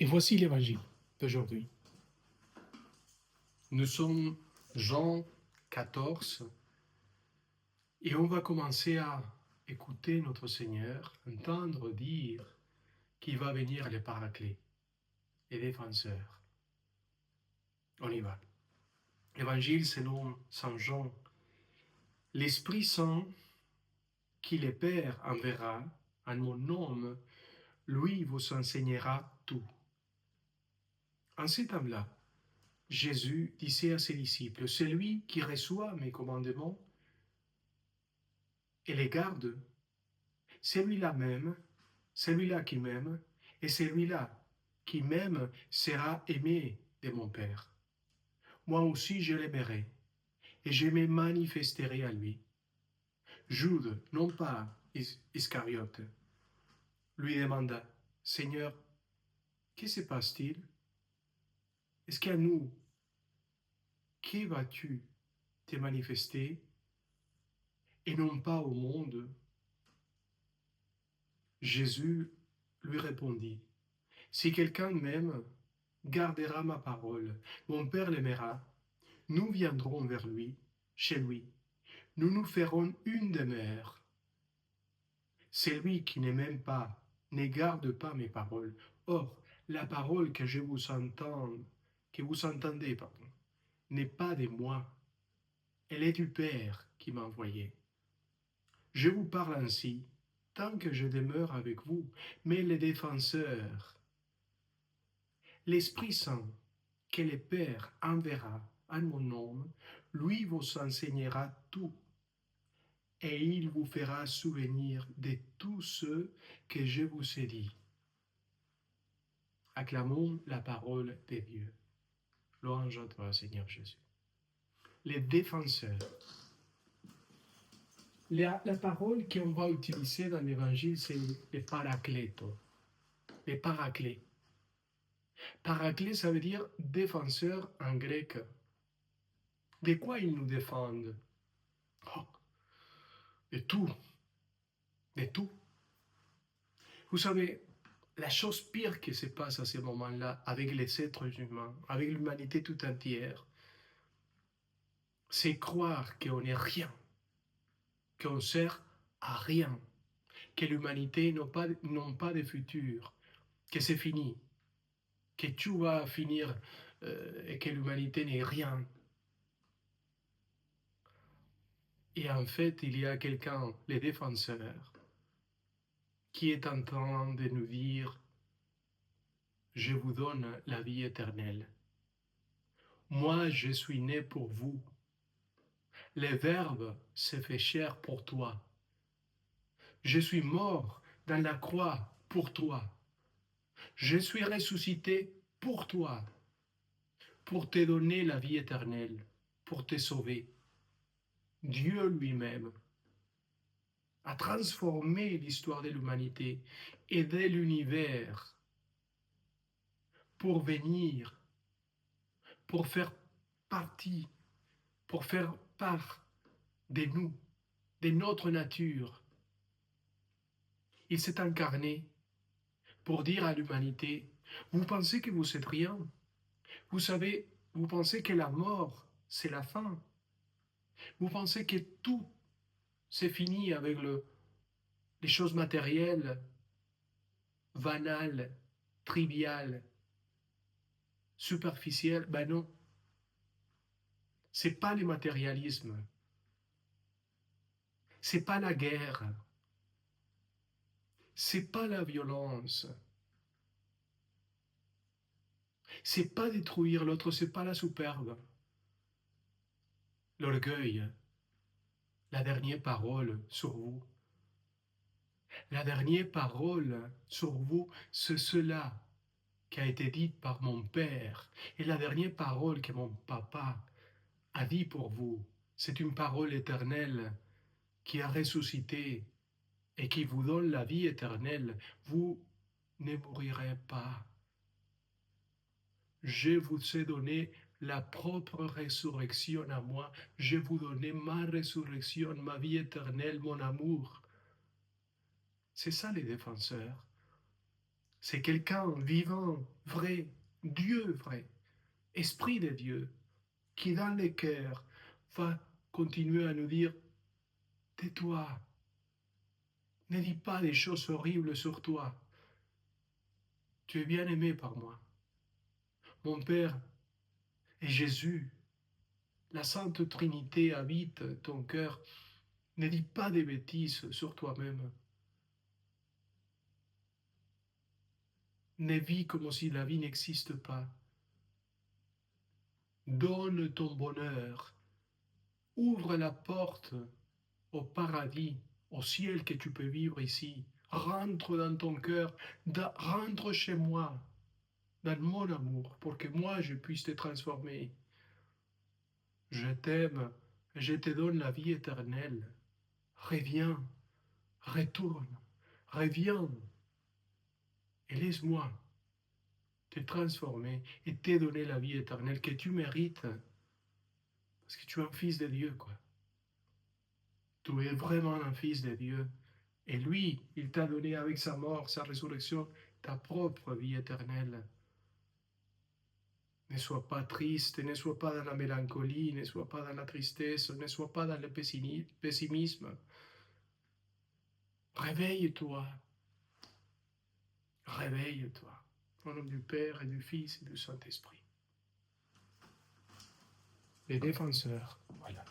Et voici l'évangile d'aujourd'hui. Nous sommes Jean 14 et on va commencer à écouter notre Seigneur, entendre dire qu'il va venir les paraclés, les défenseurs. On y va. L'évangile selon Saint Jean. L'Esprit Saint qui le Père enverra en mon nom, lui vous enseignera tout. En ces temps-là, Jésus disait à ses disciples, celui qui reçoit mes commandements et les garde, celui-là même, celui-là qui m'aime, et celui-là qui m'aime sera aimé de mon Père. Moi aussi je l'aimerai, et je me manifesterai à lui. Jude, non pas Iscariote, lui demanda, Seigneur, que se passe-t-il? Est-ce qu'à nous, que vas-tu te manifester, et non pas au monde? Jésus lui répondit, si quelqu'un m'aime, gardera ma parole. Mon Père l'aimera. Nous viendrons vers lui, chez lui. Nous nous ferons une demeure. Celui qui ne m'aime pas ne garde pas mes paroles. Or, la parole que je vous entends, que vous entendez, n'est pas de moi. Elle est du Père qui m'a envoyé. Je vous parle ainsi, tant que je demeure avec vous, mais le défenseur, l'Esprit Saint, que le Père enverra en mon nom, lui vous enseignera tout, et il vous fera souvenir de tout ce que je vous ai dit. Acclamons la parole de Dieu. Louange à toi, Seigneur Jésus. Les défenseurs. La parole qu'on va utiliser dans l'Évangile, c'est le paracléto. Le paraclé. Paraclé, ça veut dire défenseur en grec. De quoi ils nous défendent? Oh, de tout. De tout. Vous savez, la chose pire qui se passe à ce moment-là avec les êtres humains, avec l'humanité tout entière, c'est croire qu'on n'est rien, qu'on sert à rien, que l'humanité n'a pas de futur, que c'est fini, que tout va finir et que l'humanité n'est rien. Et en fait, il y a quelqu'un, les défenseurs, qui est en train de nous dire, je vous donne la vie éternelle. Moi, je suis né pour vous. Le Verbe s'est fait chair pour toi. Je suis mort dans la croix pour toi. Je suis ressuscité pour toi, pour te donner la vie éternelle, pour te sauver. Dieu lui-même a transformé l'histoire de l'humanité et de l'univers pour venir, pour faire partie, pour faire part de nous, de notre nature. Il s'est incarné pour dire à l'humanité, vous pensez que vous êtes rien? Vous savez, vous pensez que la mort, c'est la fin? Vous pensez que tout, c'est fini avec les choses matérielles, banales, triviales, superficielles? Ben non. C'est pas le matérialisme. C'est pas la guerre. C'est pas la violence. C'est pas détruire l'autre, c'est pas la superbe. L'orgueil, la dernière parole sur vous. La dernière parole sur vous, c'est cela qui a été dite par mon Père. Et la dernière parole que mon Papa a dit pour vous, c'est une parole éternelle qui a ressuscité et qui vous donne la vie éternelle. Vous ne mourrez pas. Je vous ai donné la propre résurrection à moi. Je vous donne ma résurrection, ma vie éternelle, mon amour. C'est ça les défenseurs. C'est quelqu'un vivant, vrai, Dieu vrai, Esprit de Dieu, qui dans les cœurs va continuer à nous dire, tais-toi, ne dis pas des choses horribles sur toi, tu es bien aimé par moi. Mon Père et Jésus, la Sainte Trinité habite ton cœur, ne dis pas des bêtises sur toi-même. Ne vis comme si la vie n'existe pas. Donne ton bonheur. Ouvre la porte au paradis, au ciel que tu peux vivre ici. Rentre dans ton cœur, rentre chez moi, dans mon amour, pour que moi je puisse te transformer. Je t'aime, je te donne la vie éternelle. Reviens, retourne, reviens et laisse-moi te transformer et te donner la vie éternelle que tu mérites, parce que tu es un fils de Dieu, quoi. Tu es vraiment un fils de Dieu. Et lui, il t'a donné avec sa mort, sa résurrection, ta propre vie éternelle. Ne sois pas triste, ne sois pas dans la mélancolie, ne sois pas dans la tristesse, ne sois pas dans le pessimisme. Réveille-toi, réveille-toi. Au nom du Père et du Fils et du Saint-Esprit. Les défenseurs, voilà.